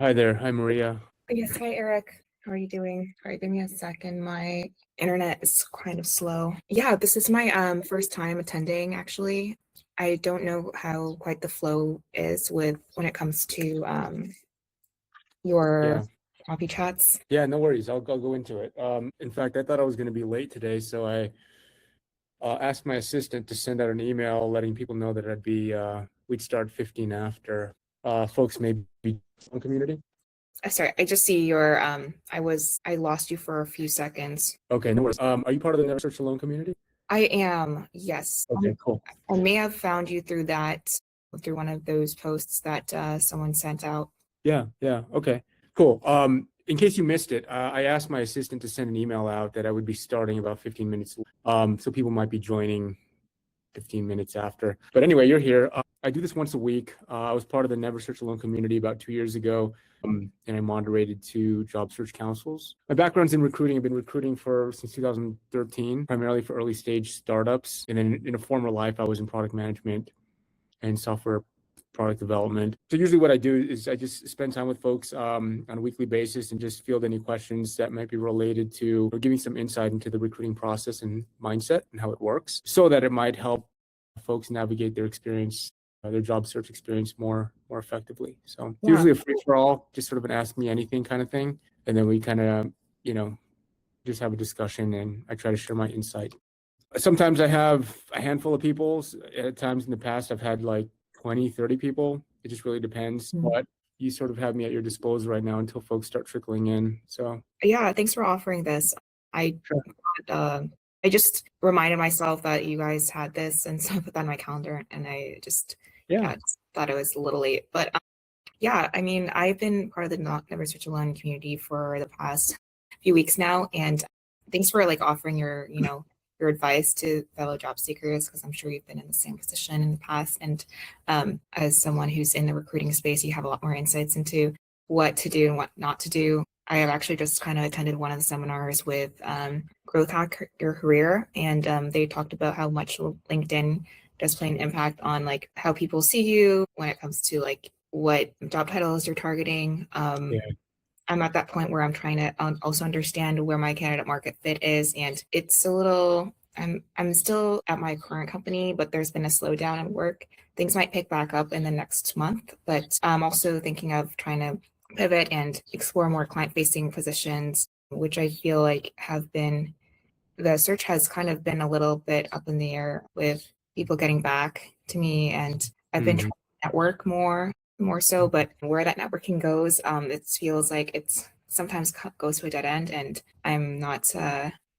Hi there. Hi, Maria. Yes, hi Eric. How are you doing? All right, give me a second. My internet is kind of slow. Yeah, this is my first time attending actually. I don't know how quite the flow is with when it comes to your Yeah. coffee chats. Yeah, no worries. I'll go into it. In fact, I thought I was going to be late today, so I asked my assistant to send out an email letting people know that we'd start 15 after. Folks may be on community. Sorry, I just see your I lost you for a few seconds. Okay, no worries. Are you part of the Never Search Alone community? I am, yes. Okay, cool. I may have found you through through one of those posts that someone sent out. Yeah, okay, cool. In case you missed it, I asked my assistant to send an email out that I would be starting about 15 minutes. So people might be joining 15 minutes after. But anyway, you're here. I do this once a week. I was part of the Never Search Alone community about 2 years ago, and I moderated 2 job search councils. My background's in recruiting. I've been recruiting since 2013, primarily for early stage startups. And then in a former life, I was in product management and software product development. So usually what I do is I just spend time with folks on a weekly basis and just field any questions that might be related to or giving some insight into the recruiting process and mindset and how it works so that it might help folks navigate their experience, their job search experience more effectively. So it's usually a free for all, just sort of an ask me anything kind of thing. And then we kind of, just have a discussion and I try to share my insight. Sometimes I have a handful of people. At times in the past, I've had like 20, 30 people. It just really depends. But you sort of have me at your disposal right now until folks start trickling in. So yeah, thanks for offering this. I I just reminded myself that you guys had this, and so I put that on my calendar, and I just just thought it was a little late. But yeah, I mean, I've been part of the Never Search Alone community for the past few weeks now, and thanks for like offering your your advice to fellow job seekers, because I'm sure you've been in the same position in the past. And as someone who's in the recruiting space, you have a lot more insights into what to do and what not to do. I have actually just kind of attended one of the seminars with Growth Hack Your Career, and they talked about how much LinkedIn does play an impact on like how people see you when it comes to like what job titles you're targeting. I'm at that point where I'm trying to also understand where my candidate market fit is, and it's a little. I'm still at my current company, but there's been a slowdown in work. Things might pick back up in the next month, but I'm also thinking of trying to pivot and explore more client-facing positions, which I feel like the search has kind of been a little bit up in the air with people getting back to me, and I've been trying to network more so, but where that networking goes, it feels like it's sometimes goes to a dead end, and I'm not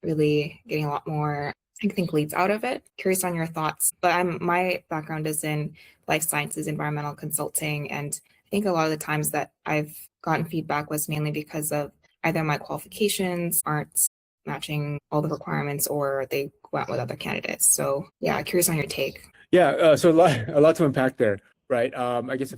really getting a lot more, I think, leads out of it. Curious on your thoughts, but my background is in life sciences, environmental consulting, and I think a lot of the times that I've gotten feedback was mainly because of either my qualifications aren't matching all the requirements or they went with other candidates. So yeah, curious on your take. Yeah, so a lot to unpack there, right? I guess a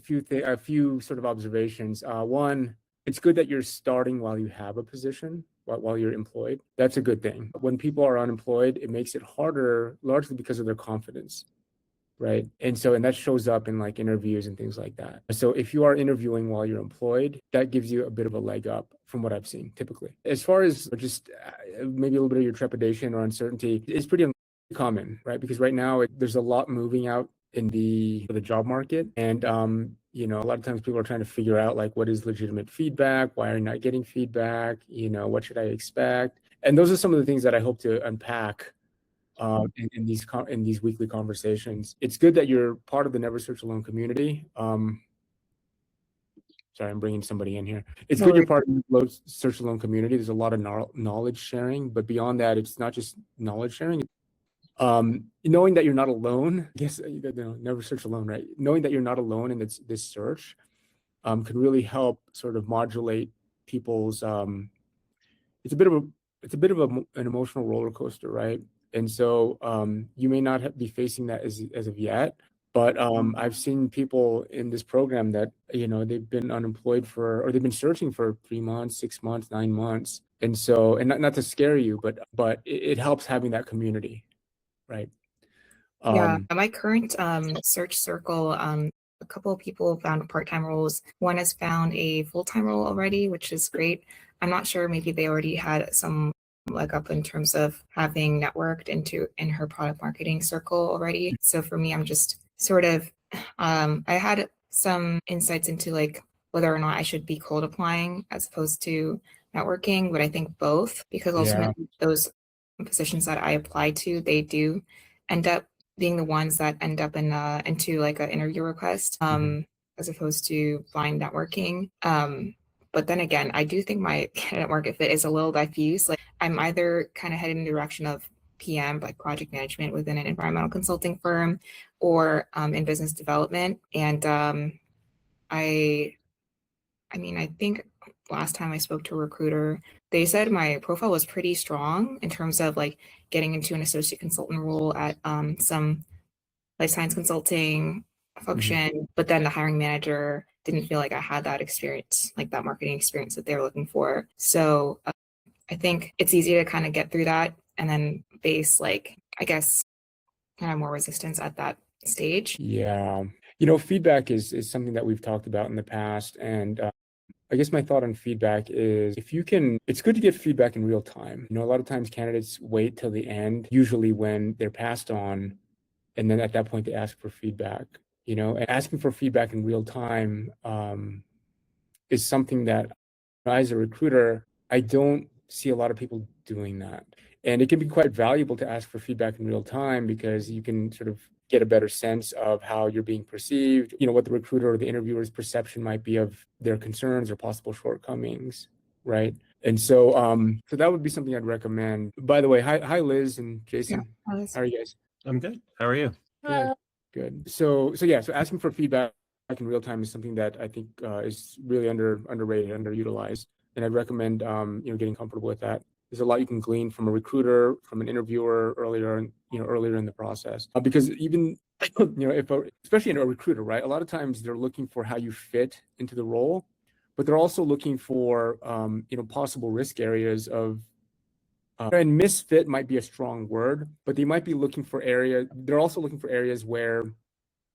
few sort of observations. One, it's good that you're starting while you have a position, while you're employed. That's a good thing. When people are unemployed, it makes it harder, largely because of their confidence, right? And that shows up in like interviews and things like that. So if you are interviewing while you're employed, that gives you a bit of a leg up from what I've seen typically. As far as just maybe a little bit of your trepidation or uncertainty, it's pretty common, right? Because right now there's a lot moving out in the job market, and a lot of times people are trying to figure out like what is legitimate feedback, why are you not getting feedback, what should I expect? And those are some of the things that I hope to unpack in these weekly conversations. It's good that you're part of the Never Search Alone community. Sorry, I'm bringing somebody in here. It's good you're part of the Never Search Alone community. There's a lot of knowledge sharing, but beyond that, it's not just knowledge sharing. Knowing that you're not alone, I guess, Never Search Alone, right? Knowing that you're not alone in this search could really help sort of modulate people's. It's a bit of an emotional roller coaster, right? And so you may not be facing that as of yet, but I've seen people in this program that they've been unemployed or they've been searching for 3 months, 6 months, 9 months, and so not to scare you, but it helps having that community, right? Yeah, my current search circle, a couple of people found part-time roles. One has found a full-time role already, which is great. I'm not sure, maybe they already had some leg up in terms of having networked in her product marketing circle already. So for me, I'm just sort of I had some insights into like whether or not I should be cold applying as opposed to networking, but I think both, because ultimately those positions that I apply to, they do end up being the ones that end up in into like an interview request, as opposed to blind networking. But then again, I do think my candidate market fit is a little diffuse. Like I'm either kind of heading in the direction of PM, like project management within an environmental consulting firm, or in business development. And I mean, I think last time I spoke to a recruiter, they said my profile was pretty strong in terms of like getting into an associate consultant role at some life science consulting function, but then the hiring manager didn't feel like I had that experience, like that marketing experience that they were looking for. So I think it's easy to kind of get through that and then face like, I guess, kind of more resistance at that stage. Yeah. Feedback is something that we've talked about in the past. And I guess my thought on feedback is it's good to get feedback in real time. A lot of times candidates wait till the end, usually when they're passed on, and then at that point they ask for feedback. And asking for feedback in real time is something that, as a recruiter, I don't see a lot of people doing that. And it can be quite valuable to ask for feedback in real time because you can sort of get a better sense of how you're being perceived, what the recruiter or the interviewer's perception might be of their concerns or possible shortcomings, right? And so so that would be something I'd recommend. By the way, hi Liz and Jason. Yeah, how are you guys? I'm good. How are you? Good. So asking for feedback in real time is something that I think is really underrated, underutilized, and I'd recommend getting comfortable with that. There's a lot you can glean from a recruiter, from an interviewer earlier in the process, because even especially in a recruiter, right? A lot of times they're looking for how you fit into the role, but they're also looking for possible risk areas of. And misfit might be a strong word, but they might be looking for areas. They're also looking for areas where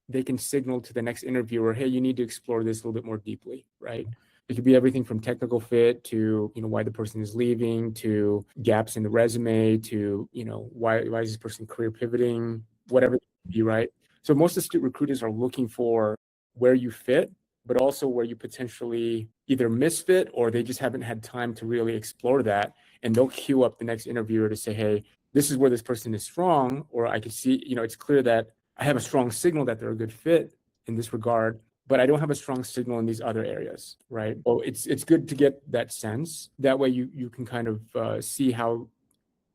they can signal to the next interviewer, hey, you need to explore this a little bit more deeply, right? It could be everything from technical fit to, why the person is leaving, to gaps in the resume, to, why is this person career pivoting, whatever it may be, right? So most astute recruiters are looking for where you fit, but also where you potentially either misfit or they just haven't had time to really explore that. And they'll queue up the next interviewer to say, hey, this is where this person is strong, or I can see, it's clear that I have a strong signal that they're a good fit in this regard, but I don't have a strong signal in these other areas, right? Well, it's good to get that sense. That way you can kind of see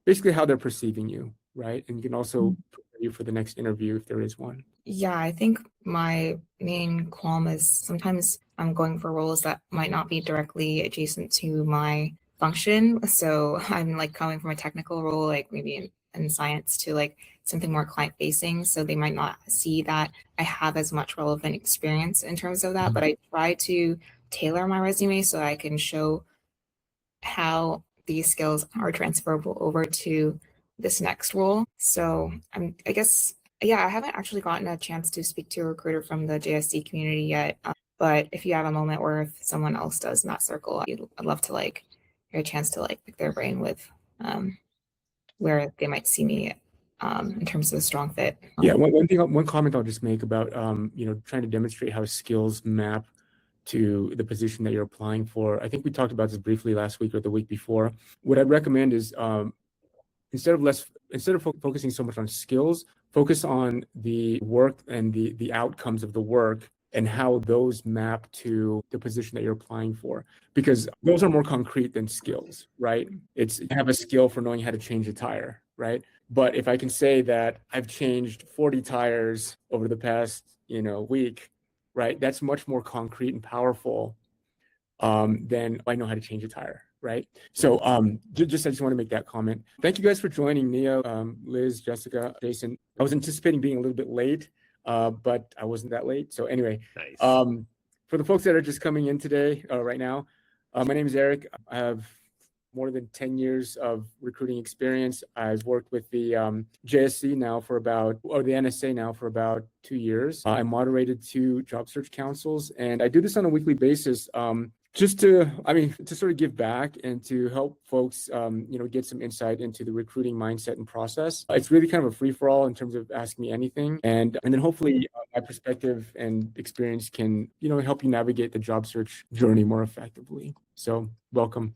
basically how they're perceiving you, right? And you can also prepare you for the next interview if there is one. Yeah, I think my main qualm is sometimes I'm going for roles that might not be directly adjacent to my function. So I'm like coming from a technical role, like maybe in science, to like something more client facing. So they might not see that I have as much relevant experience in terms of that, but I try to tailor my resume so I can show how these skills are transferable over to this next role. So I guess, yeah, I haven't actually gotten a chance to speak to a recruiter from the JSC community yet. But if you have a moment, or if someone else does in that circle, I'd love to like get a chance to like pick their brain with where they might see me in terms of a strong fit. Yeah, one comment I'll just make about trying to demonstrate how skills map to the position that you're applying for. I think we talked about this briefly last week or the week before. What I'd recommend is instead of focusing so much on skills, focus on the work and the outcomes of the work and how those map to the position that you're applying for, because those are more concrete than skills, right? It's you have a skill for knowing how to change a tire, right? But if I can say that I've changed 40 tires over the past week, right, that's much more concrete and powerful than I know how to change a tire, right? So I just want to make that comment. Thank you guys for joining, Nia, Liz, Jessica, Jason. I was anticipating being a little bit late, but I wasn't that late. So anyway, Nice. For the folks that are just coming in today, right now, my name is Eric. I have more than 10 years of recruiting experience. I've worked with the JSC now for about, or the NSA now for about 2 years. I moderated 2 job search councils, and I do this on a weekly basis. Just to sort of give back and to help folks, get some insight into the recruiting mindset and process. It's really kind of a free for all in terms of asking me anything, and then hopefully my perspective and experience can, help you navigate the job search journey more effectively. So welcome.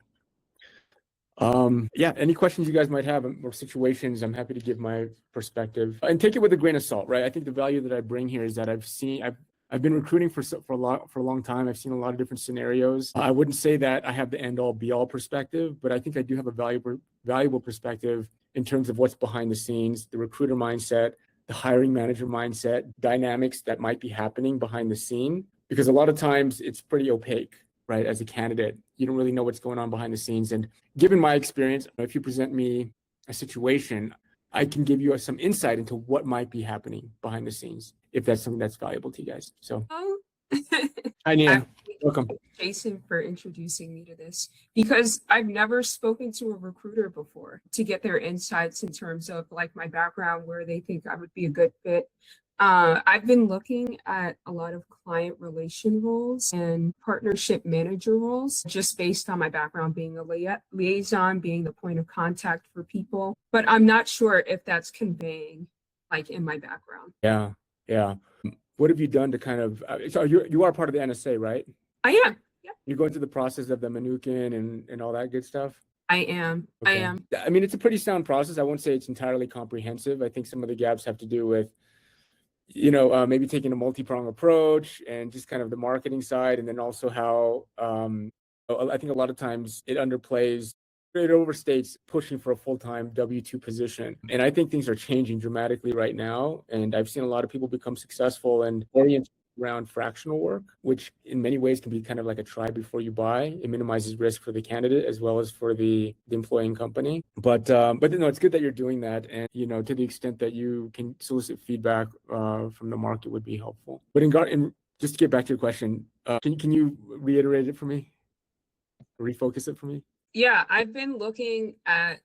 Any questions you guys might have or situations, I'm happy to give my perspective and take it with a grain of salt, right? I think the value that I bring here is that I've been recruiting for a long time. I've seen a lot of different scenarios. I wouldn't say that I have the end all be all perspective, but I think I do have a valuable perspective in terms of what's behind the scenes, the recruiter mindset, the hiring manager mindset, dynamics that might be happening behind the scene, because a lot of times it's pretty opaque, right? As a candidate, you don't really know what's going on behind the scenes. And given my experience, if you present me a situation, I can give you some insight into what might be happening behind the scenes, if that's something that's valuable to you guys. So, hi, Nia. Welcome. Jason, for introducing me to this, because I've never spoken to a recruiter before to get their insights in terms of like my background, where they think I would be a good fit. I've been looking at a lot of client relation roles and partnership manager roles, just based on my background being a liaison, being the point of contact for people. But I'm not sure if that's conveying like in my background. Yeah. What have you done to kind of, so you are part of the NSA, right? I am. Yeah. You're going through the process of the Manukin and all that good stuff? I am. Okay. I am. I mean, it's a pretty sound process. I won't say it's entirely comprehensive. I think some of the gaps have to do with, maybe taking a multi-pronged approach and just kind of the marketing side. And then also how, I think a lot of times it overstates pushing for a full-time W-2 position. And I think things are changing dramatically right now. And I've seen a lot of people become successful and oriented around fractional work, which in many ways can be kind of like a try before you buy. It minimizes risk for the candidate as well as for the employing company. But it's good that you're doing that. And, to the extent that you can solicit feedback from the market would be helpful. But just to get back to your question, can you reiterate it for me? Refocus it for me? Yeah, I've been looking at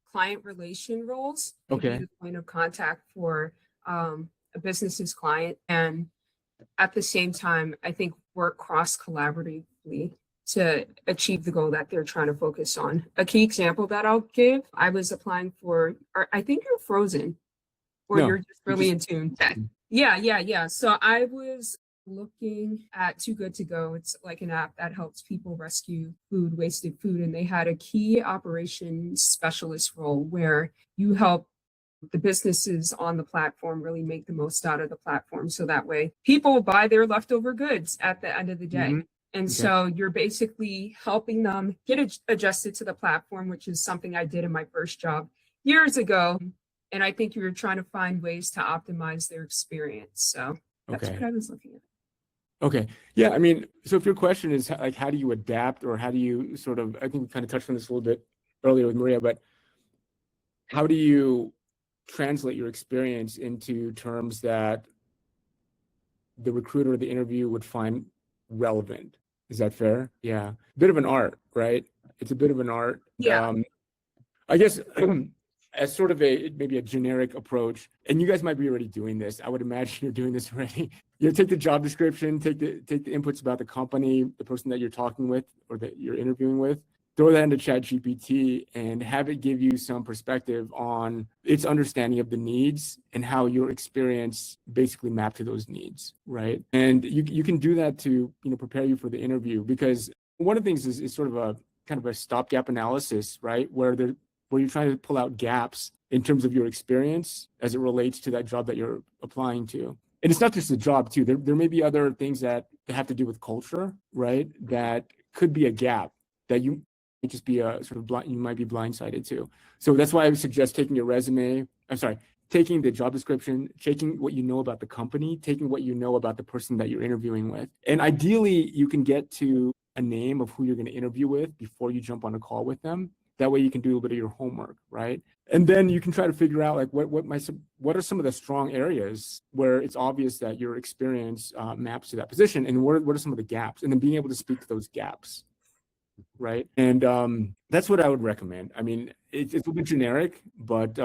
client relation roles to be the point of contact for a business's client, and at the same time, I think work cross collaboratively to achieve the goal that they're trying to focus on. A key example that I'll give, I was applying for, or I think you're frozen, or you're just really in tune. Yeah. So I was looking at Too Good to Go. It's like an app that helps people rescue wasted food. And they had a key operations specialist role where you help the businesses on the platform really make the most out of the platform. So that way people buy their leftover goods at the end of the day. And so you're basically helping them get adjusted to the platform, which is something I did in my first job years ago. And I think you're trying to find ways to optimize their experience. So that's what I was looking at. Okay. Yeah. I mean, so if your question is like, how do you adapt, or how do you sort of, I think we kind of touched on this a little bit earlier with Maria, but how do you translate your experience into terms that the recruiter or the interview would find relevant? Is that fair? Yeah. Bit of an art, right? It's a bit of an art. Yeah. I guess as sort of maybe a generic approach, and you guys might be already doing this. I would imagine you're doing this already. Take the job description, take the inputs about the company, the person that you're talking with or that you're interviewing with, throw that into ChatGPT and have it give you some perspective on its understanding of the needs and how your experience basically map to those needs, right? And you can do that to prepare you for the interview, because one of the things is sort of a kind of a stopgap analysis, right? Where you're trying to pull out gaps in terms of your experience as it relates to that job that you're applying to. And it's not just a job too. There may be other things that have to do with culture, right? That could be a gap that you might just be a sort of you might be blindsided to. So that's why I would suggest taking taking the job description, taking what you know about the company, taking what you know about the person that you're interviewing with. And ideally, you can get to a name of who you're going to interview with before you jump on a call with them. That way you can do a little bit of your homework, right? And then you can try to figure out like what are some of the strong areas where it's obvious that your experience maps to that position, and what are some of the gaps, and then being able to speak to those gaps. right? And that's what I would recommend. I mean, it's a bit generic, but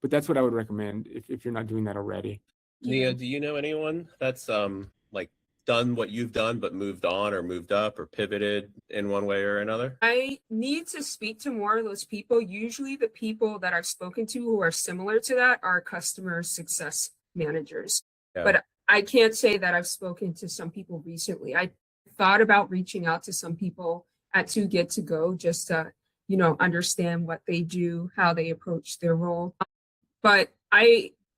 that's what I would recommend if you're not doing that already. Nia, do you know anyone that's like done what you've done but moved on or moved up or pivoted in one way or another? I need to speak to more of those people. Usually the people that I've spoken to who are similar to that are customer success managers. Yeah. But I can't say that I've spoken to some people recently. I thought about reaching out to some people at To Get to Go just to, understand what they do, how they approach their role. But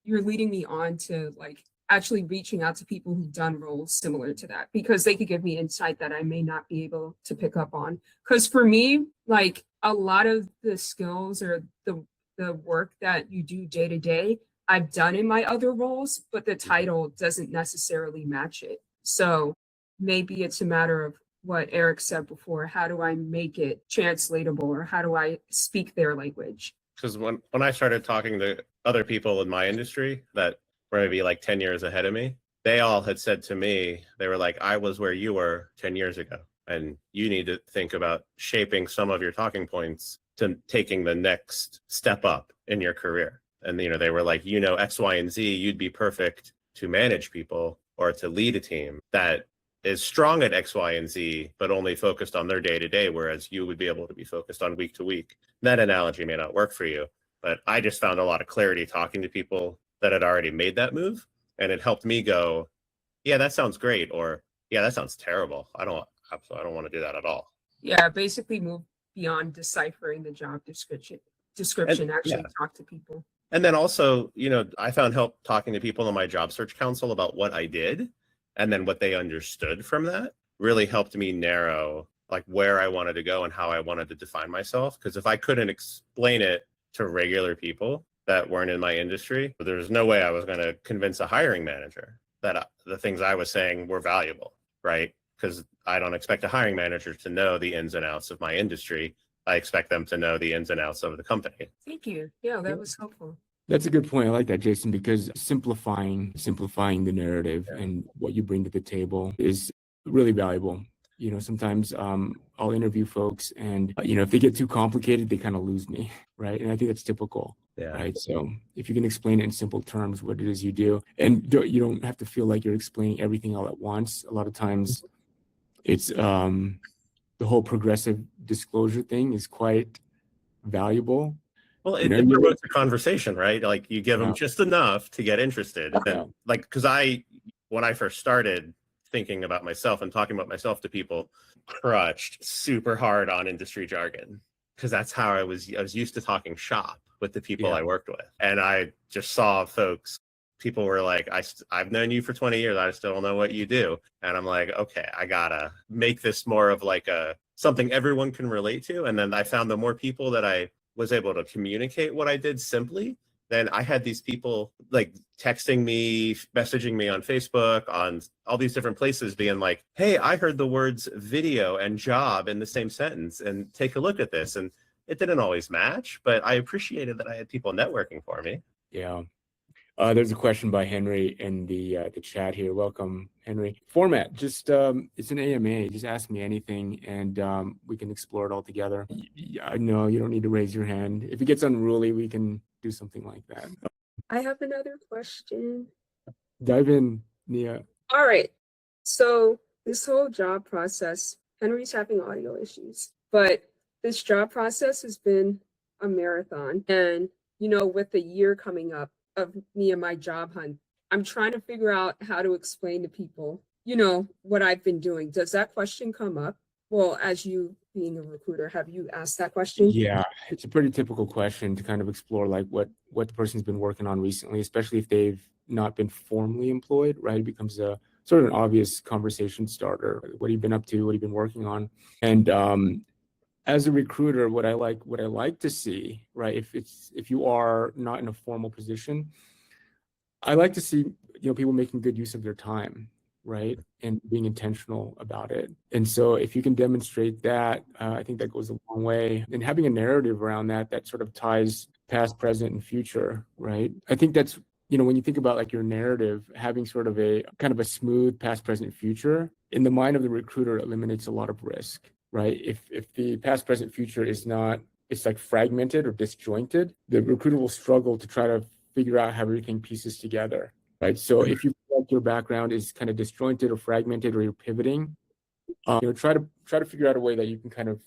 you're leading me on to like actually reaching out to people who've done roles similar to that, because they could give me insight that I may not be able to pick up on. Because for me, like a lot of the skills or the work that you do day to day, I've done in my other roles, but the title doesn't necessarily match it. So maybe it's a matter of what Eric said before. How do I make it translatable, or how do I speak their language? Because when I started talking to other people in my industry that were maybe like 10 years ahead of me, they all had said to me, they were like, I was where you were 10 years ago. And you need to think about shaping some of your talking points to taking the next step up in your career. And, they were like, X, Y, and Z, you'd be perfect to manage people or to lead a team that is strong at X, Y, and Z, but only focused on their day to day, whereas you would be able to be focused on week to week. That analogy may not work for you, but I just found a lot of clarity talking to people that had already made that move. And it helped me go, yeah, that sounds great. Or, yeah, that sounds terrible. I don't want to do that at all. Yeah, basically move beyond deciphering the job description, actually talk to people. And then also, I found help talking to people in my job search council about what I did. And then what they understood from that really helped me narrow like where I wanted to go and how I wanted to define myself. Because if I couldn't explain it to regular people that weren't in my industry, there's no way I was going to convince a hiring manager that the things I was saying were valuable, right? Because I don't expect a hiring manager to know the ins and outs of my industry. I expect them to know the ins and outs of the company. Thank you. Yeah, that was helpful. That's a good point. I like that, Jason, because simplifying the narrative and what you bring to the table is really valuable. Sometimes I'll interview folks and, if they get too complicated, they kind of lose me, right? And I think that's typical, right? So if you can explain it in simple terms, what it is you do, and you don't have to feel like you're explaining everything all at once. A lot of times it's the whole progressive disclosure thing is quite valuable. Well, it promotes a conversation, right? Like you give them just enough to get interested. And like, because when I first started thinking about myself and talking about myself to people, crutched super hard on industry jargon, because that's how I was used to talking shop with the people I worked with. And I just saw people were like, I've known you for 20 years. I still don't know what you do. And I'm like, okay, I gotta make this more of like something everyone can relate to. And then I found the more people that I was able to communicate what I did simply, then I had these people like texting me, messaging me on Facebook, on all these different places being like, hey, I heard the words video and job in the same sentence and take a look at this. And it didn't always match, but I appreciated that I had people networking for me. Yeah. There's a question by Henry in the chat here. Welcome, Henry. Format, just it's an AMA. Just ask me anything, and we can explore it all together. No, you don't need to raise your hand. If it gets unruly, we can do something like that. I have another question. Dive in, Nia. All right. So this whole job process, Henry's having audio issues, but this job process has been a marathon, and with the year coming up of me and my job hunt, I'm trying to figure out how to explain to people, what I've been doing. Does that question come up? Well, as you being a recruiter, have you asked that question? Yeah, it's a pretty typical question to kind of explore like what the person's been working on recently, especially if they've not been formally employed, right? It becomes a sort of an obvious conversation starter. What have you been up to? What have you been working on? And as a recruiter, what I like to see, right? If you are not in a formal position, I like to see people making good use of their time, right, and being intentional about it. And so if you can demonstrate that, I think that goes a long way. And having a narrative around that sort of ties past, present, and future, right? I think that's when you think about like your narrative, having sort of a kind of a smooth past, present, future in the mind of the recruiter eliminates a lot of risk. right? If the past, present, future is not, it's like fragmented or disjointed, the recruiter will struggle to try to figure out how everything pieces together, right? So if you feel like your background is kind of disjointed or fragmented, or you're pivoting, try to figure out a way that you can kind of,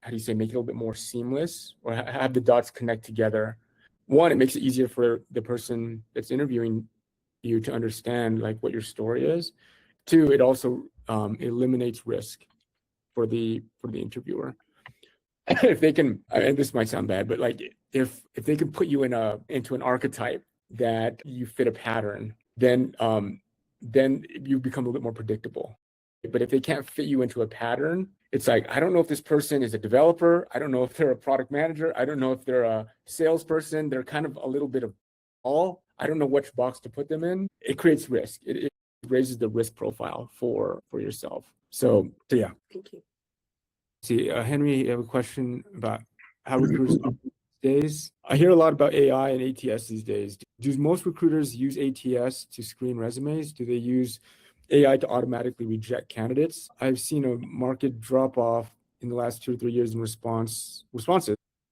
how do you say, make it a little bit more seamless, or have the dots connect together. One, it makes it easier for the person that's interviewing you to understand like what your story is. Two, it also eliminates risk for the interviewer. If they can, and this might sound bad, but like if they can put you into an archetype that you fit a pattern, then you become a little bit more predictable. But if they can't fit you into a pattern, it's like, I don't know if this person is a developer. I don't know if they're a product manager. I don't know if they're a salesperson. They're kind of a little bit of all. I don't know which box to put them in. It creates risk. It raises the risk profile for yourself. So yeah. Thank you. See, Henry, you have a question about how recruiters these days. I hear a lot about AI and ATS these days. Do most recruiters use ATS to screen resumes? Do they use AI to automatically reject candidates? I've seen a market drop off in the last 2 or 3 years in responses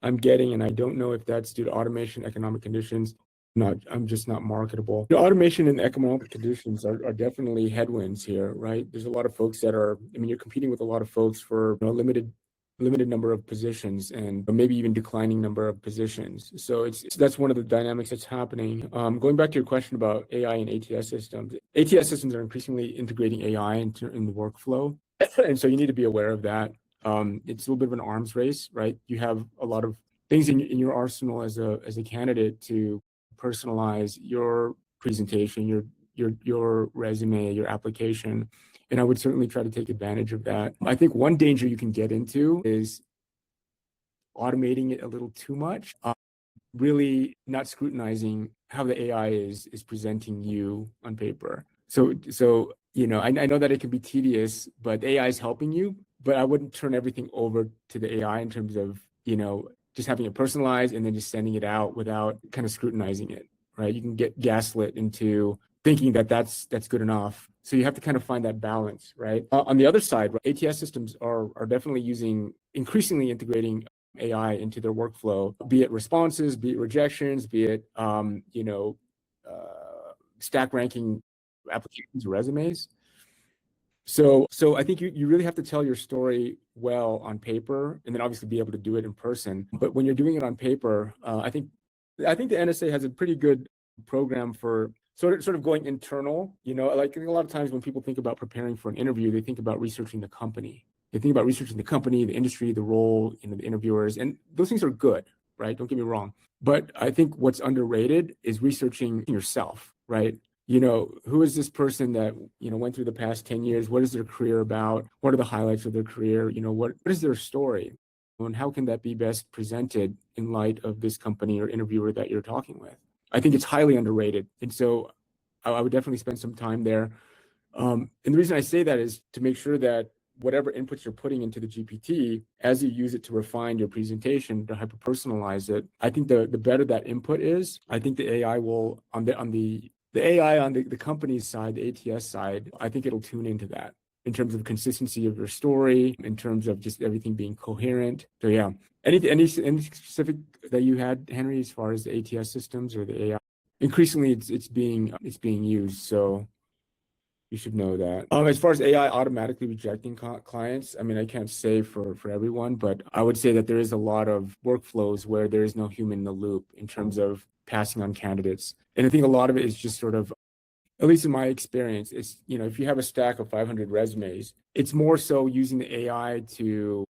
I'm getting, and I don't know if that's due to automation, economic conditions. I'm just not marketable. Automation and economic conditions are definitely headwinds here, right? There's a lot of folks that are, you're competing with a lot of folks for a limited number of positions, and maybe even declining number of positions. So that's one of the dynamics that's happening. Going back to your question about AI and ATS systems are increasingly integrating AI in the workflow. And so you need to be aware of that. It's a little bit of an arms race, right? You have a lot of things in your arsenal as a candidate to personalize your presentation, your resume, your application. And I would certainly try to take advantage of that. I think one danger you can get into is automating it a little too much, really not scrutinizing how the AI is presenting you on paper. So I know that it can be tedious, but AI is helping you, but I wouldn't turn everything over to the AI in terms of, just having it personalized and then just sending it out without kind of scrutinizing it, right? You can get gaslit into thinking that that's good enough. So you have to kind of find that balance, right? On the other side, ATS systems are definitely increasingly integrating AI into their workflow, be it responses, be it rejections, be it stack ranking applications or resumes. So I think you really have to tell your story well on paper, and then obviously be able to do it in person. But when you're doing it on paper, I think the NSA has a pretty good program for sort of going internal. Like a lot of times when people think about preparing for an interview, they think about researching the company. They think about researching the company, the industry, the role, the interviewers, and those things are good, right? Don't get me wrong. But I think what's underrated is researching yourself, right? Who is this person that, went through the past 10 years? What is their career about? What are the highlights of their career? What is their story? And how can that be best presented in light of this company or interviewer that you're talking with? I think it's highly underrated. And so I would definitely spend some time there. And the reason I say that is to make sure that whatever inputs you're putting into the GPT, as you use it to refine your presentation, to hyper-personalize it, I think the better that input is, I think the AI will, on the AI on the company's side, the ATS side, I think it'll tune into that in terms of consistency of your story, in terms of just everything being coherent. So yeah, any specific that you had, Henry, as far as the ATS systems or the AI? Increasingly, it's being used. So you should know that. As far as AI automatically rejecting clients, I can't say for everyone, but I would say that there is a lot of workflows where there is no human in the loop in terms of passing on candidates. And I think a lot of it is just sort of, at least in my experience, it's, if you have a stack of 500 resumes, it's more so using the AI to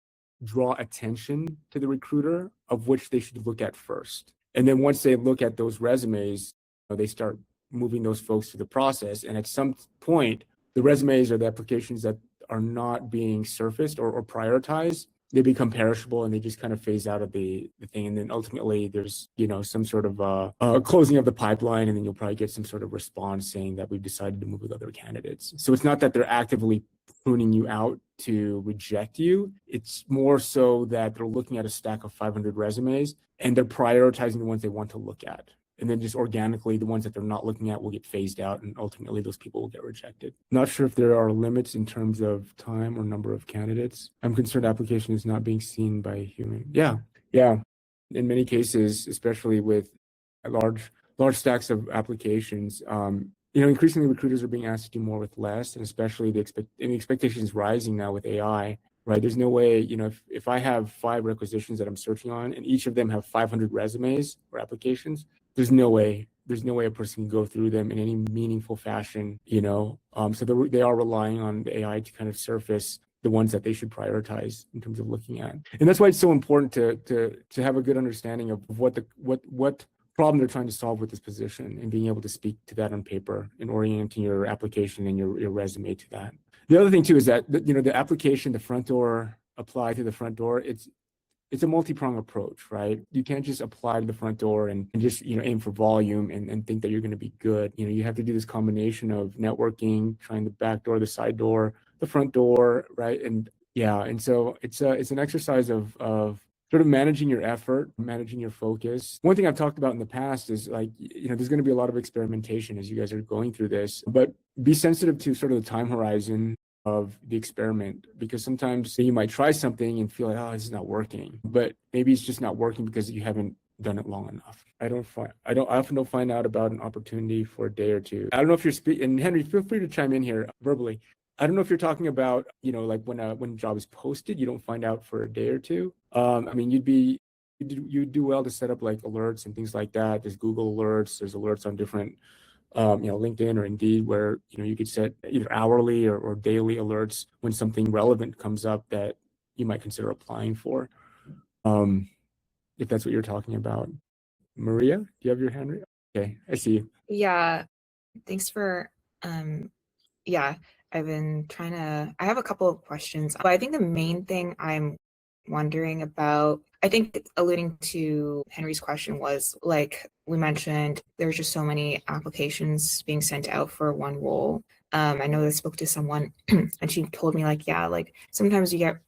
draw attention to the recruiter of which they should look at first. And then once they look at those resumes, they start moving those folks through the process. And at some point, the resumes or the applications that are not being surfaced or prioritized, they become perishable and they just kind of phase out of the thing. And then ultimately there's, some sort of closing of the pipeline, and then you'll probably get some sort of response saying that we've decided to move with other candidates. So it's not that they're actively pruning you out to reject you. It's more so that they're looking at a stack of 500 resumes and they're prioritizing the ones they want to look at. and then just organically, the ones that they're not looking at will get phased out, and ultimately those people will get rejected. Not sure if there are limits in terms of time or number of candidates. I'm concerned application is not being seen by a human. Yeah. In many cases, especially with large stacks of applications, increasingly recruiters are being asked to do more with less, and especially the expectation is rising now with AI, right? There's no way, if I have 5 requisitions that I'm searching on and each of them have 500 resumes or applications, there's no way a person can go through them in any meaningful fashion, so they are relying on the AI to kind of surface the ones that they should prioritize in terms of looking at. And that's why it's so important to have a good understanding of what problem they're trying to solve with this position, and being able to speak to that on paper and orienting your application and your resume to that. The other thing too is that the application, the front door, apply to the front door, it's a multi-pronged approach, right? You can't just apply to the front door and just aim for volume and think that you're going to be good. You have to do this combination of networking, trying the back door, the side door, the front door, right? And so it's an exercise of sort of managing your effort, managing your focus. One thing I've talked about in the past is there's going to be a lot of experimentation as you guys are going through this, but be sensitive to sort of the time horizon of the experiment, because sometimes you might try something and feel like, oh, this is not working, but maybe it's just not working because you haven't done it long enough. I often don't find out about an opportunity for a day or two. I don't know if you're speaking, and Henry, feel free to chime in here verbally. I don't know if you're talking about, like when a job is posted, you don't find out for a day or two. You'd do well to set up like alerts and things like that. There's Google alerts, there's alerts on different LinkedIn or Indeed, where you could set either hourly or daily alerts when something relevant comes up that you might consider applying for. If that's what you're talking about. Maria, do you have your hand raised? Okay, I see you. Yeah, thanks for I've been I have a couple of questions, but I think the main thing I'm wondering about, I think alluding to Henry's question, was like we mentioned, there's just so many applications being sent out for one role. I know I spoke to someone and she told me sometimes you get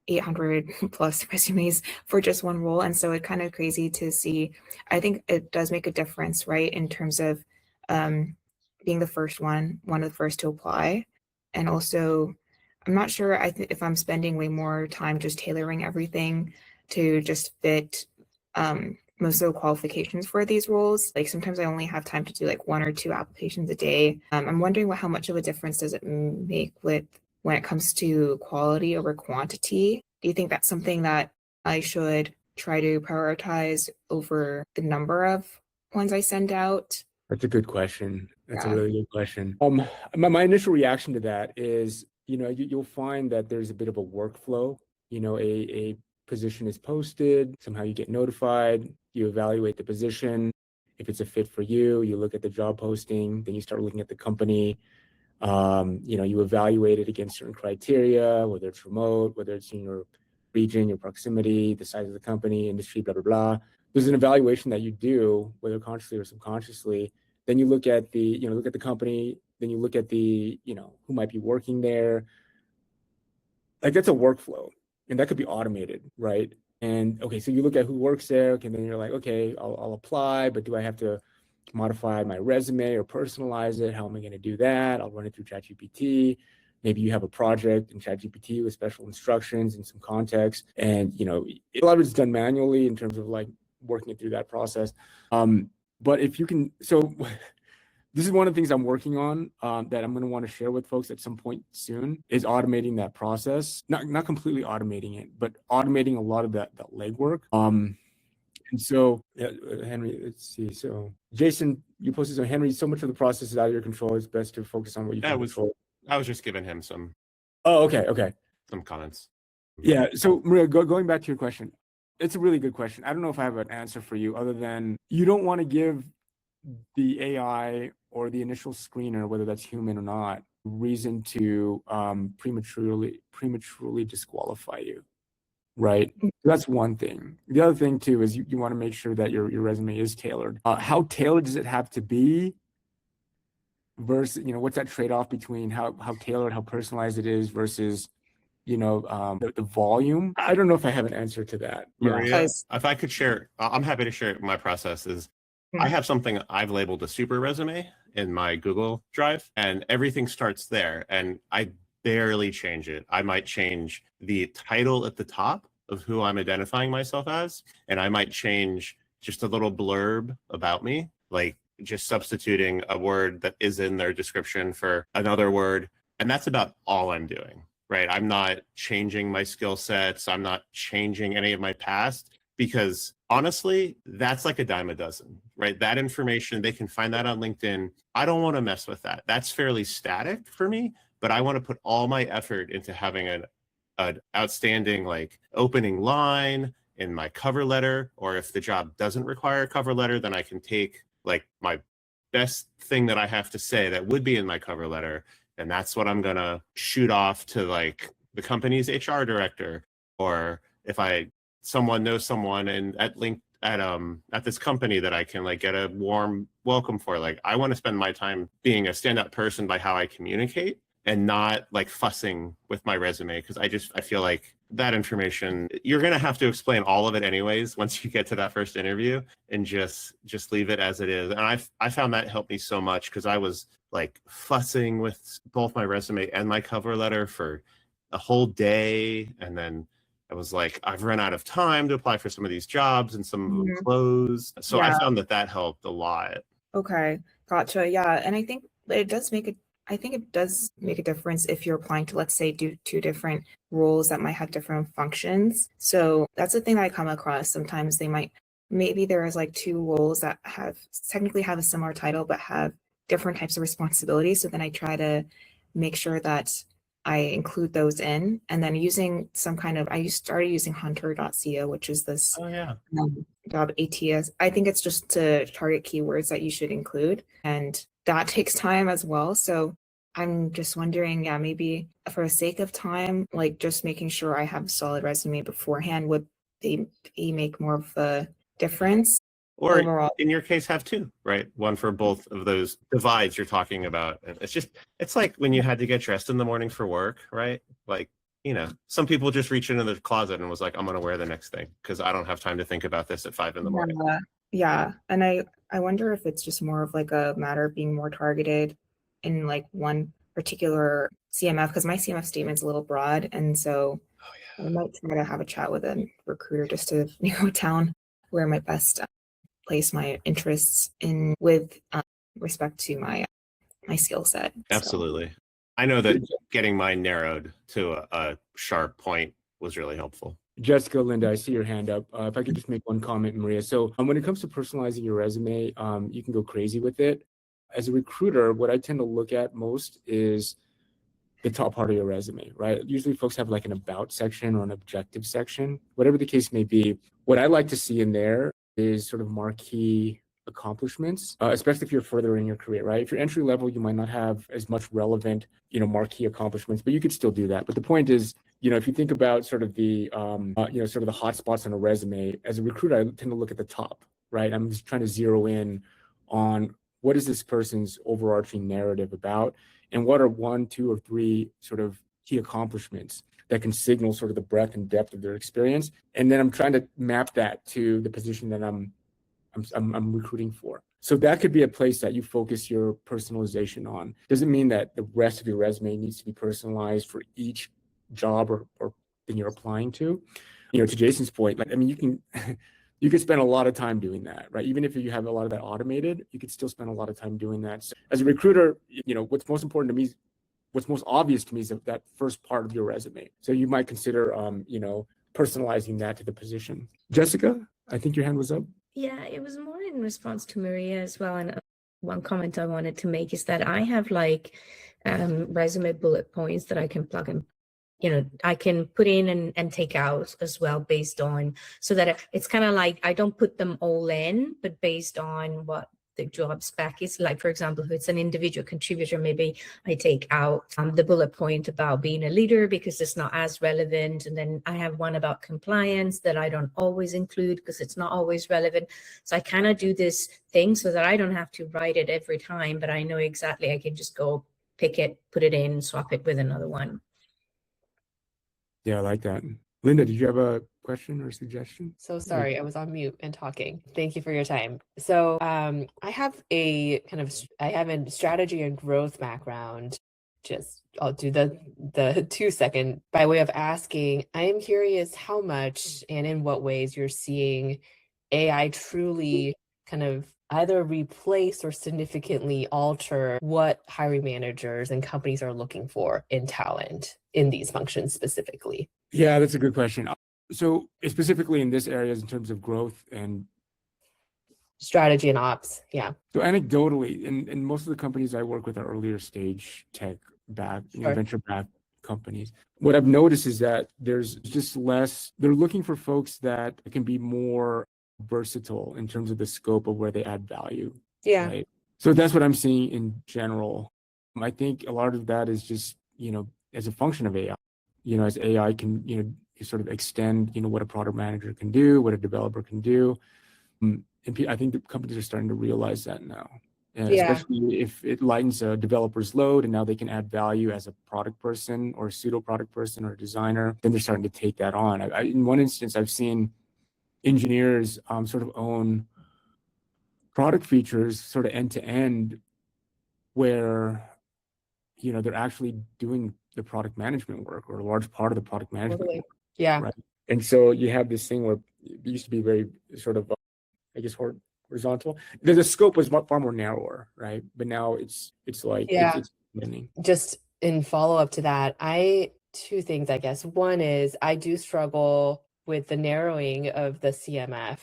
800 plus resumes for just one role. And so it's kind of crazy to see. I think it does make a difference, right? In terms of being one of the first to apply. And also, I'm not sure if I'm spending way more time just tailoring everything to just fit most of the qualifications for these roles. Like sometimes I only have time to do like 1 or 2 applications a day. I'm wondering how much of a difference does it make when it comes to quality over quantity? Do you think that's something that I should try to prioritize over the number of ones I send out? That's a good question. That's a really good question. My initial reaction to that is, you'll find that there's a bit of a workflow. A position is posted, somehow you get notified, you evaluate the position. If it's a fit for you, you look at the job posting, then you start looking at the company. You evaluate it against certain criteria, whether it's remote, whether it's in your region, your proximity, the size of the company, industry, blah, blah, blah. There's an evaluation that you do, whether consciously or subconsciously. Then you look at the company, then you look at the, who might be working there. Like that's a workflow, and that could be automated, right? And okay, so you look at who works there, okay, then you're like, okay, I'll apply, but do I have to modify my resume or personalize it? How am I going to do that? I'll run it through ChatGPT. Maybe you have a project in ChatGPT with special instructions and some context, and a lot of it's done manually in terms of like working it through that process. But if you can, so this is one of the things I'm working on that I'm going to want to share with folks at some point soon, is automating that process. Not completely automating it, but automating a lot of that legwork. And so, Henry, let's see. So, Jason, you posted, so Henry, so much of the process is out of your control. It's best to focus on what you can control. I was just giving him some. Oh, okay. Some comments. Yeah. So, Maria, going back to your question, it's a really good question. I don't know if I have an answer for you other than you don't want to give the AI or the initial screener, whether that's human or not, reason to prematurely disqualify you, right? That's one thing. The other thing too is you want to make sure that your resume is tailored. How tailored does it have to be? Versus, what's that trade-off between how tailored, how personalized it is versus, the volume? I don't know if I have an answer to that. Maria, if I could share, I'm happy to share my process. Is I have something I've labeled a super resume in my Google Drive, and everything starts there. And I barely change it. I might change the title at the top of who I'm identifying myself as, and I might change just a little blurb about me, like just substituting a word that is in their description for another word. And that's about all I'm doing, right? I'm not changing my skill sets. I'm not changing any of my past, because honestly, that's like a dime a dozen, right? That information, they can find that on LinkedIn. I don't want to mess with that. That's fairly static for me, but I want to put all my effort into having an outstanding like opening line in my cover letter, or if the job doesn't require a cover letter, then I can take like my best thing that I have to say that would be in my cover letter, and that's what I'm gonna shoot off to like the company's HR director, or if someone knows someone and at this company that I can like get a warm welcome for. Like I want to spend my time being a standout person by how I communicate and not like fussing with my resume, because I feel like that information, you're going to have to explain all of it anyways once you get to that first interview, and just leave it as it is. And I found that helped me so much, because I was like fussing with both my resume and my cover letter for a whole day, and then I was like, I've run out of time to apply for some of these jobs, and some of them closed. So I found that helped a lot. Okay, gotcha. Yeah, and I think it does make a difference if you're applying to, let's say, do two different roles that might have different functions. So that's the thing that I come across. Sometimes maybe there is like two roles that technically have a similar title but have different types of responsibilities. So then I try to make sure that I include those in, and then using I started using hunter.co, which is this job ATS. I think it's just to target keywords that you should include, and that takes time as well. So I'm just wondering, maybe for the sake of time, like just making sure I have a solid resume beforehand would make more of a difference. Or overall. in your case, have two, right? One for both of those divides you're talking about. And it's like when you had to get dressed in the morning for work, right? Like, some people just reach into the closet and was like, I'm going to wear the next thing because I don't have time to think about this at 5 a.m. Yeah. And I wonder if it's just more of like a matter of being more targeted in like one particular CMF, because my CMF statement's a little broad. And so I might try to have a chat with a recruiter just to narrow down where my best place my interests in with respect to my skill set. Absolutely. So. I know that getting mine narrowed to a sharp point was really helpful. Jessica, Linda, I see your hand up. If I could just make one comment, Maria. So when it comes to personalizing your resume, you can go crazy with it. As a recruiter, what I tend to look at most is the top part of your resume, right? Usually folks have like an about section or an objective section, whatever the case may be. What I like to see in there is sort of marquee accomplishments, especially if you're further in your career, right? If you're entry level, you might not have as much relevant, marquee accomplishments, but you could still do that. But the point is, if you think about sort of the, sort of the hot spots on a resume, as a recruiter, I tend to look at the top, right? I'm just trying to zero in on what is this person's overarching narrative about, and what are 1, 2, or 3 sort of key accomplishments that can signal sort of the breadth and depth of their experience. And then I'm trying to map that to the position that I'm recruiting for. So that could be a place that you focus your personalization on. Doesn't mean that the rest of your resume needs to be personalized for each job or thing you're applying to. To Jason's point, you can spend a lot of time doing that, right? Even if you have a lot of that automated, you could still spend a lot of time doing that. So as a recruiter, what's most important to me, what's most obvious to me is that first part of your resume. So you might consider, personalizing that to the position. Jessica, I think your hand was up. Yeah, it was more in response to Maria as well. And one comment I wanted to make is that I have resume bullet points that I can plug in. I can put in and take out as well based on, so that it's kind of like I don't put them all in, but based on what the job spec is. Like, for example, if it's an individual contributor, maybe I take out the bullet point about being a leader because it's not as relevant. And then I have one about compliance that I don't always include because it's not always relevant. So I kind of do this thing so that I don't have to write it every time, but I know exactly I can just go pick it, put it in, swap it with another one. Yeah, I like that. Linda, did you have a question or suggestion? So sorry, I was on mute and talking. Thank you for your time. So I have a strategy and growth background. Just I'll do the 2-second by way of asking. I am curious how much and in what ways you're seeing AI truly kind of either replace or significantly alter what hiring managers and companies are looking for in talent in these functions specifically. Yeah, that's a good question. So specifically in this area in terms of growth and strategy and ops. Yeah. So anecdotally, in most of the companies I work with are earlier stage tech back, Sure. venture backed companies. What I've noticed is that there's just less, they're looking for folks that can be more versatile in terms of the scope of where they add value. Yeah. Right? So that's what I'm seeing in general. I think a lot of that is just, as a function of AI, as AI can, sort of extend, what a product manager can do, what a developer can do. And I think the companies are starting to realize that now, especially if it lightens a developer's load and now they can add value as a product person or a pseudo product person or a designer, then they're starting to take that on. In one instance, I've seen engineers sort of own product features sort of end to end where, they're actually doing the product management work or a large part of the product management work. Yeah. Right. And so you have this thing where it used to be very sort of, I guess, horizontal. The scope was far more narrower, right? But now it's like it's winning. Just in follow up to that, two things, I guess. One is I do struggle with the narrowing of the CMF,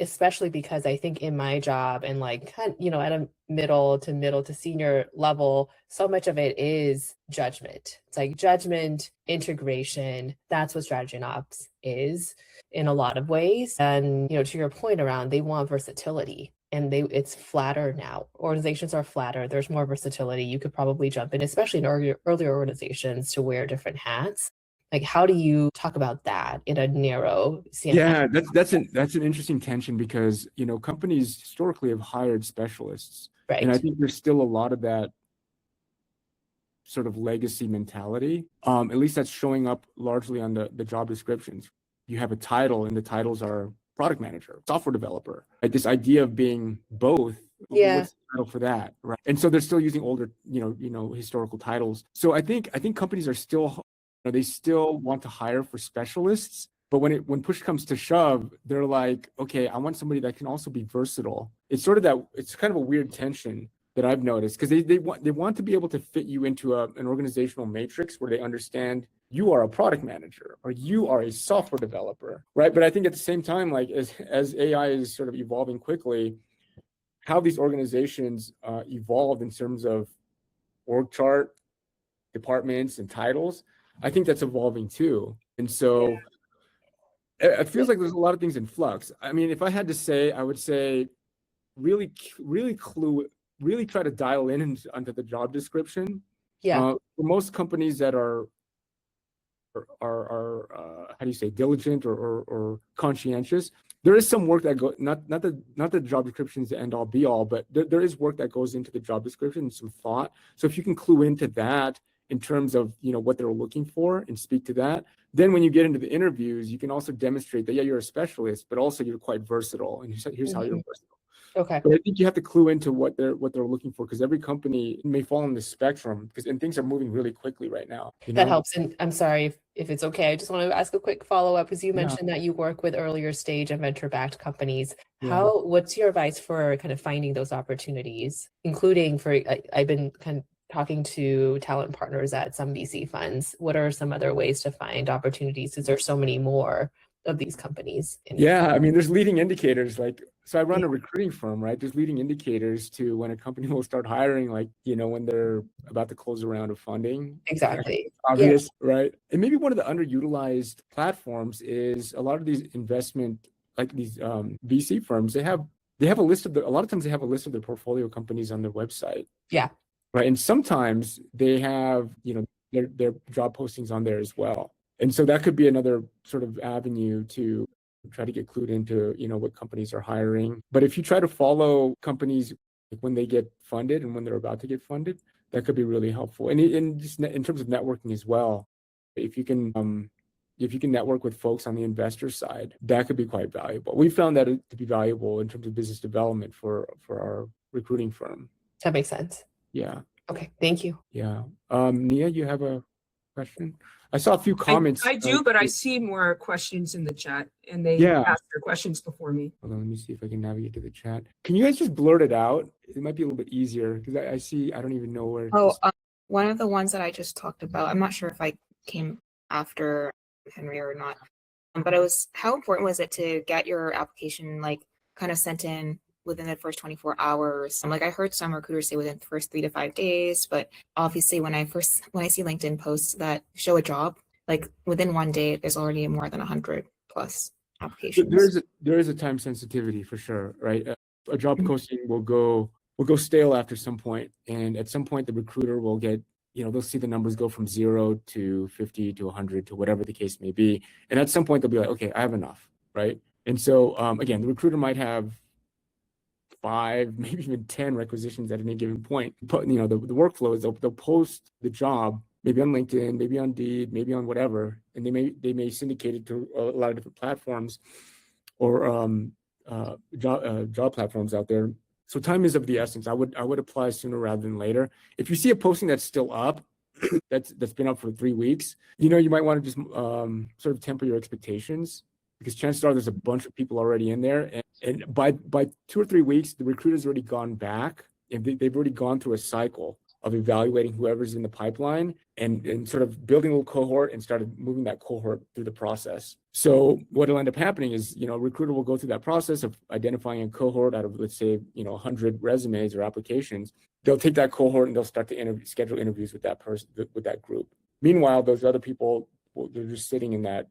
especially because I think in my job and like, at a middle to senior level, so much of it is judgment. It's like judgment, integration. That's what strategy and ops is in a lot of ways. And, to your point around, they want versatility. And it's flatter now. Organizations are flatter. There's more versatility. You could probably jump in, especially in earlier organizations, to wear different hats. Like, how do you talk about that in a narrow CMF? Yeah, that's an interesting tension because companies historically have hired specialists, right? And I think there's still a lot of that sort of legacy mentality. At least that's showing up largely on the job descriptions. You have a title, and the titles are product manager, software developer. Like this idea of being both. Yeah. What's the title for that, right? And so they're still using older, historical titles. So I think companies are still. They still want to hire for specialists, but when push comes to shove, they're like, okay, I want somebody that can also be versatile. It's sort of it's kind of a weird tension that I've noticed because they want to be able to fit you into an organizational matrix where they understand you are a product manager or you are a software developer, right? But I think at the same time, like as AI is sort of evolving quickly, how these organizations evolve in terms of org chart, departments, and titles, I think that's evolving too. And so it feels like there's a lot of things in flux. I mean, if I had to say, I would say really try to dial in onto the job description. Yeah. For most companies that are how do you say, diligent or conscientious, there is some work that goes, not the job description is the end all be all, but there is work that goes into the job description and some thought. So if you can clue into that in terms of what they're looking for and speak to that, then when you get into the interviews, you can also demonstrate that you're a specialist, but also you're quite versatile, and here's how you're versatile. Okay. But I think you have to clue into what they're looking for, because every company may fall on the spectrum, and things are moving really quickly right now. That helps. And I'm sorry if it's okay. I just want to ask a quick follow up, because you mentioned that you work with earlier stage and venture backed companies. What's your advice for kind of finding those opportunities, including I've been kind of talking to talent partners at some VC funds. What are some other ways to find opportunities? Because there's so many more of these companies. I mean, there's leading indicators. So I run a recruiting firm, right? There's leading indicators to when a company will start hiring, when they're about to close a round of funding. Exactly. Obvious, right? And maybe one of the underutilized platforms is a lot of these investment, like these VC firms, they have a list of a lot of times they have a list of their portfolio companies on their website. Yeah. Right. And sometimes they have, their job postings on there as well. And so that could be another sort of avenue to try to get clued into, what companies are hiring. But if you try to follow companies when they get funded and when they're about to get funded, that could be really helpful. And just in terms of networking as well, if you can if you can network with folks on the investor side, that could be quite valuable. We found that to be valuable in terms of business development for our recruiting firm. That makes sense. Yeah. Okay, thank you. Yeah. Nia, you have a question? I saw a few comments. I do, but I see more questions in the chat, and they Yeah. asked their questions before me. Hold on, let me see if I can navigate to the chat. Can you guys just blurt it out? It might be a little bit easier because I don't even know where. One of the ones that I just talked about, I'm not sure if I came after Henry or not, but it was, how important was it to get your application like kind of sent in within the first 24 hours? Like I heard some recruiters say within the first 3 to 5 days, but obviously when I see LinkedIn posts that show a job, like within 1 day, there's already more than 100 plus applications. There is a time sensitivity for sure, right? A job posting will go stale after some point, and at some point the recruiter will get, they'll see the numbers go from 0 to 50 to 100 to whatever the case may be, and at some point they'll be like, okay, I have enough, right? And so again, the recruiter might have 5, maybe even 10 requisitions at any given point. But the workflow is they'll post the job maybe on LinkedIn, maybe on Indeed, maybe on whatever, and they may syndicate it to a lot of different platforms or job platforms out there. So time is of the essence. I would apply sooner rather than later. If you see a posting that's still up, that's been up for 3 weeks, you might want to just sort of temper your expectations, because chances are there's a bunch of people already in there, and by 2 or 3 weeks, the recruiter's already gone back, and they've already gone through a cycle of evaluating whoever's in the pipeline and sort of building a little cohort and started moving that cohort through the process. So what'll end up happening is, a recruiter will go through that process of identifying a cohort out of, let's say, 100 resumes or applications. They'll take that cohort and they'll start to schedule interviews with that person, with that group. Meanwhile, those other people, they're just sitting in that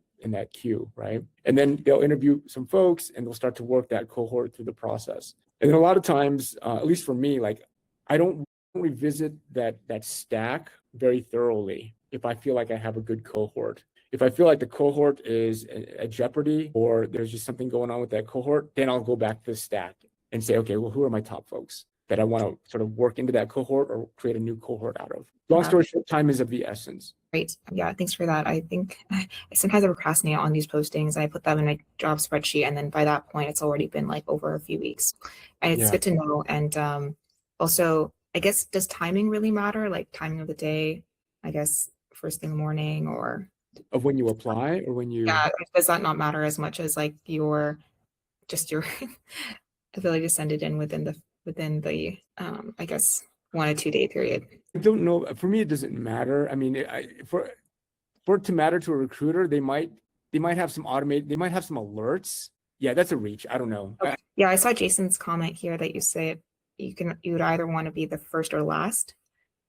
queue, right? And then they'll interview some folks and they'll start to work that cohort through the process. And then a lot of times, at least for me, like I don't revisit that stack very thoroughly if I feel like I have a good cohort. If I feel like the cohort is at jeopardy or there's just something going on with that cohort, then I'll go back to the stack and say, okay, well, who are my top folks that I want to sort of work into that cohort or create a new cohort out of? Long story short, time is of the essence. Great. Yeah, thanks for that. I think sometimes I procrastinate on these postings. I put them in a job spreadsheet, and then by that point, it's already been like over a few weeks. And it's good to know. And also, I guess, does timing really matter? Like timing of the day, I guess, first thing in the morning, or of when you apply or when you. Yeah, does that not matter as much as like your ability to send it in within the I guess 1 or 2 day period? I don't know. For me, it doesn't matter. I mean, for it to matter to a recruiter, they might have some alerts. Yeah, that's a reach. I don't know. Okay. Yeah, I saw Jason's comment here that you said you would either want to be the first or last,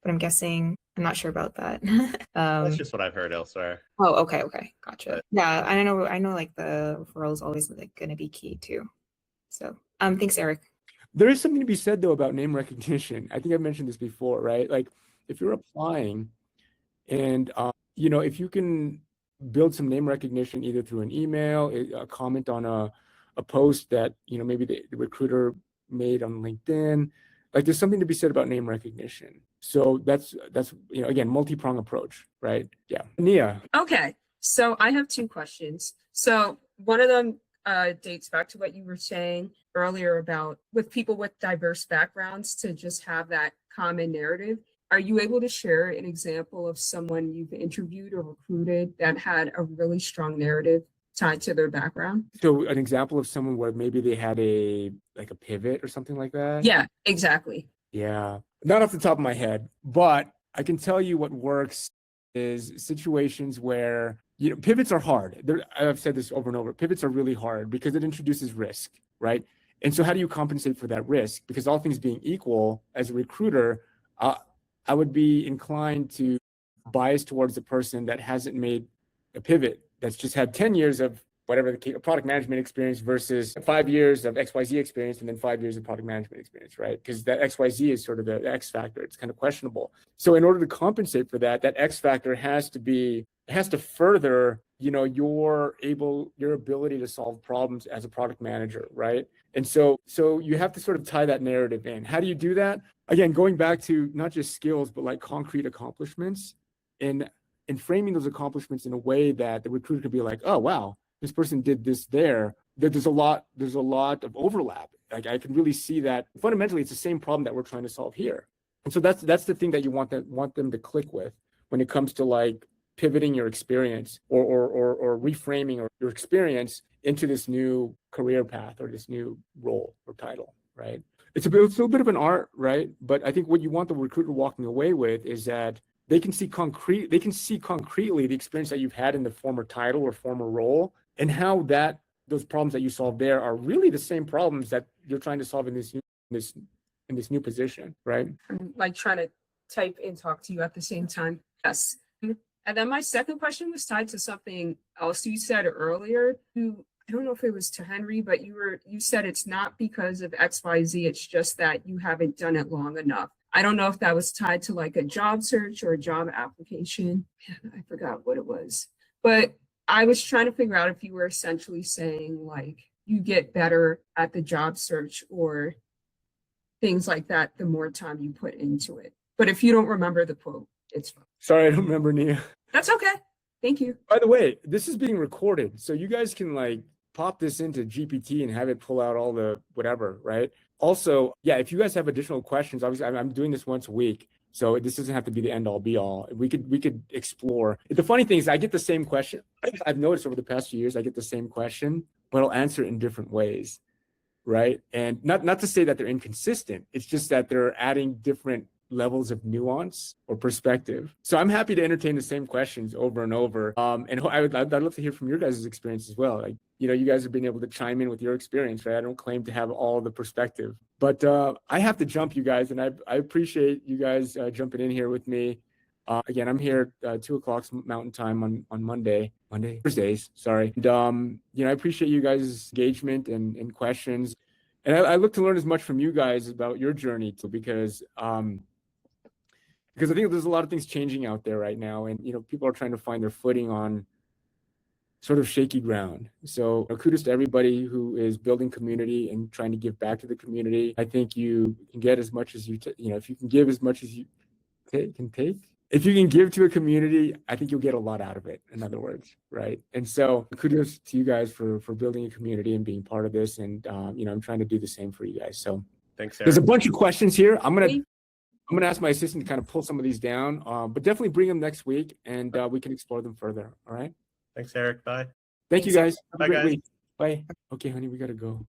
but I'm guessing, I'm not sure about that. That's just what I've heard elsewhere. Oh, okay, gotcha. Yeah, I know like the referral is always like going to be key too. So, thanks, Eric. There is something to be said though about name recognition. I think I've mentioned this before, right? Like if you're applying and if you can build some name recognition either through an email, a comment on a post that maybe the recruiter made on LinkedIn, like there's something to be said about name recognition. So that's again, multi-pronged approach, right? Yeah. Nia. Okay, so I have 2 questions. So one of them dates back to what you were saying earlier about with people with diverse backgrounds to just have that common narrative. Are you able to share an example of someone you've interviewed or recruited that had a really strong narrative tied to their background? So an example of someone where maybe they had a pivot or something like that? Yeah, exactly. Yeah, not off the top of my head, but I can tell you what works is situations where, pivots are hard. I've said this over and over. Pivots are really hard because it introduces risk, right? And so how do you compensate for that risk? Because all things being equal, as a recruiter, I would be inclined to bias towards the person that hasn't made a pivot, that's just had 10 years of whatever the product management experience versus 5 years of XYZ experience and then 5 years of product management experience, right? Because that XYZ is sort of the X factor. It's kind of questionable. So in order to compensate for that, that X factor has to further, your ability to solve problems as a product manager, right? And so you have to sort of tie that narrative in. How do you do that? Again, going back to not just skills, but like concrete accomplishments. And and framing those accomplishments in a way that the recruiter could be like, oh, wow, this person did this there. There's a lot of overlap. Like I can really see that fundamentally it's the same problem that we're trying to solve here. And so that's the thing that you want them to click with when it comes to like pivoting your experience or reframing your experience into this new career path or this new role or title, right? It's a little bit of an art, right? But I think what you want the recruiter walking away with is that they can see concretely the experience that you've had in the former title or former role, and how those problems that you solve there are really the same problems that you're trying to solve in this new position, right? I'm like trying to type and talk to you at the same time. Yes. And then my second question was tied to something else you said earlier. I don't know if it was to Henry, but you said it's not because of XYZ, it's just that you haven't done it long enough. I don't know if that was tied to like a job search or a job application. I forgot what it was. But I was trying to figure out if you were essentially saying like you get better at the job search or things like that the more time you put into it. But if you don't remember the quote, it's fine. Sorry, I don't remember, Nia. That's okay. Thank you. By the way, this is being recorded, so you guys can like pop this into GPT and have it pull out all the whatever, right? Also, yeah, if you guys have additional questions, obviously I'm doing this once a week, so this doesn't have to be the end all be all. We could explore. The funny thing is I get the same question. I've noticed over the past few years, I get the same question, but I'll answer it in different ways, right? And not to say that they're inconsistent. It's just that they're adding different levels of nuance or perspective. So I'm happy to entertain the same questions over and over. And I'd love to hear from your guys' experience as well. Like, you guys have been able to chime in with your experience, right? I don't claim to have all the perspective, but I have to jump, you guys, and I appreciate you guys jumping in here with me. Again, I'm here 2:00 Mountain Time on Thursdays, sorry. And, I appreciate you guys' engagement and questions. And I look to learn as much from you guys about your journey too, because I think there's a lot of things changing out there right now, and people are trying to find their footing on sort of shaky ground. So kudos to everybody who is building community and trying to give back to the community. I think you can get as much as if you can give as much as you can take. If you can give to a community, I think you'll get a lot out of it, in other words, right? And so kudos to you guys for building a community and being part of this. And, I'm trying to do the same for you guys. So thanks, Eric. There's a bunch of questions here. I'm going to ask my assistant to kind of pull some of these down, but definitely bring them next week and we can explore them further. All right. Thanks, Eric. Bye. Thank you guys. Bye, guys. Bye. Okay, honey, we got to go.